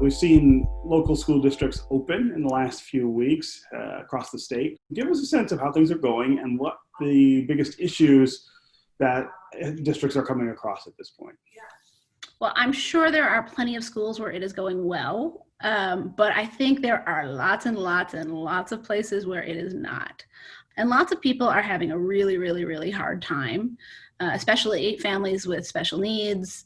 We've seen local school districts open in the last few weeks across the state. Give us a sense of how things are going and what the biggest issues that districts are coming across at this point. Well, I'm sure there are plenty of schools where it is going well, but I think there are lots and lots and lots of places where it is not. And lots of people are having a really, really, really hard time, especially families with special needs,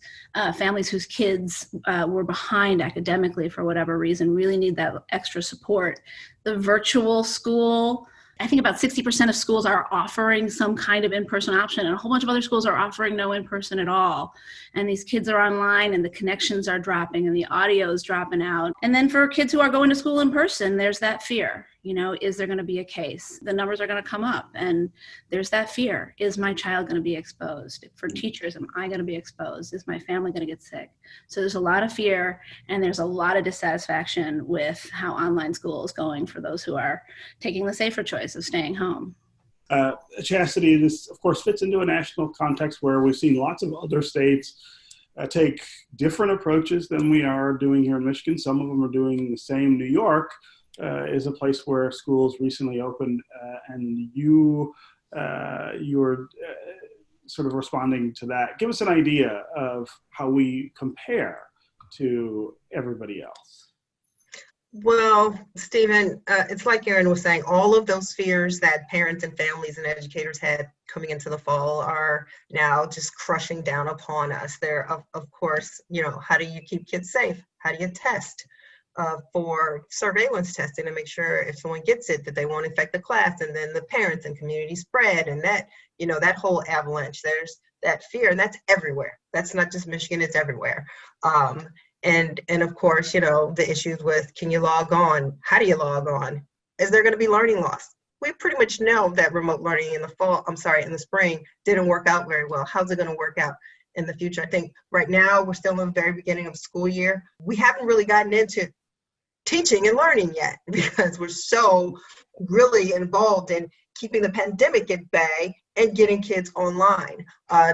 families whose kids were behind academically for whatever reason, really need that extra support. The virtual school, I think about 60% of schools are offering some kind of in-person option, and a whole bunch of other schools are offering no in-person at all. And these kids are online and the connections are dropping and the audio is dropping out. And then for kids who are going to school in person, there's that fear, is there going to be a case? The numbers are going to come up and there's that fear. Is my child going to be exposed? For teachers, am I going to be exposed? Is my family going to get sick? So there's a lot of fear and there's a lot of dissatisfaction with how online school is going for those who are taking the safer choice of staying home. Chastity, this of course fits into a national context where we've seen lots of other states take different approaches than we are doing here in Michigan. Some of them are doing the same. New York is a place where schools recently opened, and you're sort of responding to that. Give us an idea of how we compare to everybody else. Well, Stephen, it's like Erin was saying, all of those fears that parents and families and educators had coming into the fall are now just crushing down upon us. There, of course, how do you keep kids safe? How do you test for surveillance testing to make sure if someone gets it that they won't infect the class, and then the parents and community spread, and that, that whole avalanche. There's that fear, and that's everywhere. That's not just Michigan, it's everywhere. And of course, the issues with, can you log on? How do you log on? Is there going to be learning loss? We pretty much know that remote learning in the spring didn't work out very well. How's it going to work out in the future? I think right now we're still in the very beginning of school year. We haven't really gotten into teaching and learning yet because we're so really involved in keeping the pandemic at bay and getting kids online.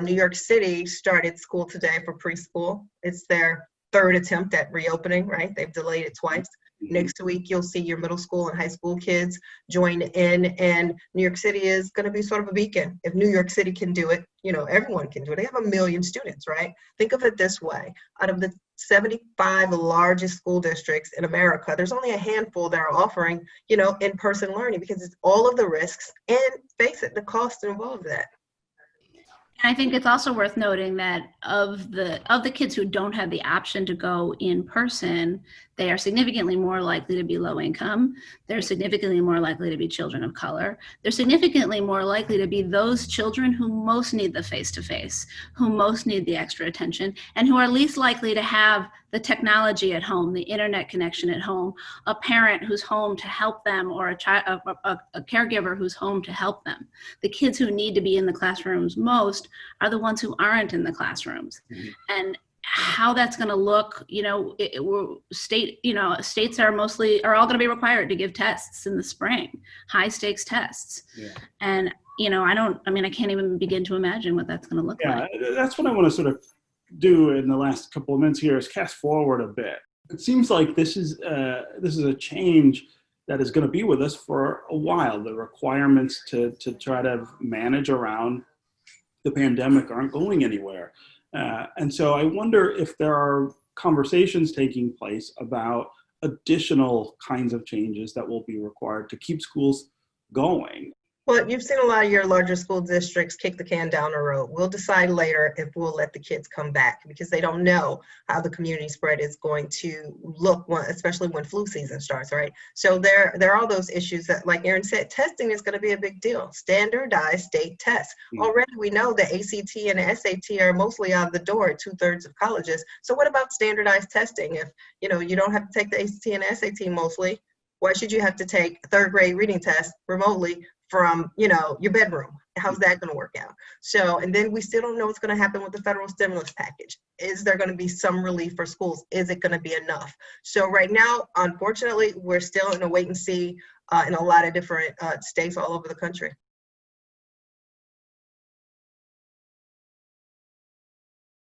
New York City started school today for preschool. It's their third attempt at reopening, right? They've delayed it twice. Next week, you'll see your middle school and high school kids join in, and New York City is going to be sort of a beacon. If New York City can do it, everyone can do it. They have 1 million students, right? Think of it this way. Out of the 75 largest school districts in America, there's only a handful that are offering, in-person learning because it's all of the risks and, face it, the cost involved in that. I think it's also worth noting that of the kids who don't have the option to go in person, they are significantly more likely to be low income. They're significantly more likely to be children of color. They're significantly more likely to be those children who most need the face-to-face, who most need the extra attention, and who are least likely to have the technology at home, the internet connection at home, a parent who's home to help them, or a caregiver who's home to help them. The kids who need to be in the classrooms most are the ones who aren't in the classrooms. Mm-hmm. And how that's going to look, states are all going to be required to give tests in the spring, high stakes tests. Yeah. And, I can't even begin to imagine what that's going to look like. Yeah, that's what I want to sort of do in the last couple of minutes here is cast forward a bit. It seems like this is a change that is going to be with us for a while. The requirements to try to manage around the pandemic aren't going anywhere. And so I wonder if there are conversations taking place about additional kinds of changes that will be required to keep schools going. Well, you've seen a lot of your larger school districts kick the can down the road. We'll decide later if we'll let the kids come back because they don't know how the community spread is going to look, especially when flu season starts, right? So there are all those issues that, like Erin said, testing is going to be a big deal. Standardized state tests. Mm-hmm. Already we know the ACT and the SAT are mostly out the door at 2/3 of colleges. So what about standardized testing? If, you don't have to take the ACT and SAT mostly, why should you have to take a 3rd grade reading test remotely from, your bedroom? How's that going to work out? So, and then we still don't know what's going to happen with the federal stimulus package. Is there going to be some relief for schools? Is it going to be enough? So right now, unfortunately, we're still in a wait and see in a lot of different states all over the country.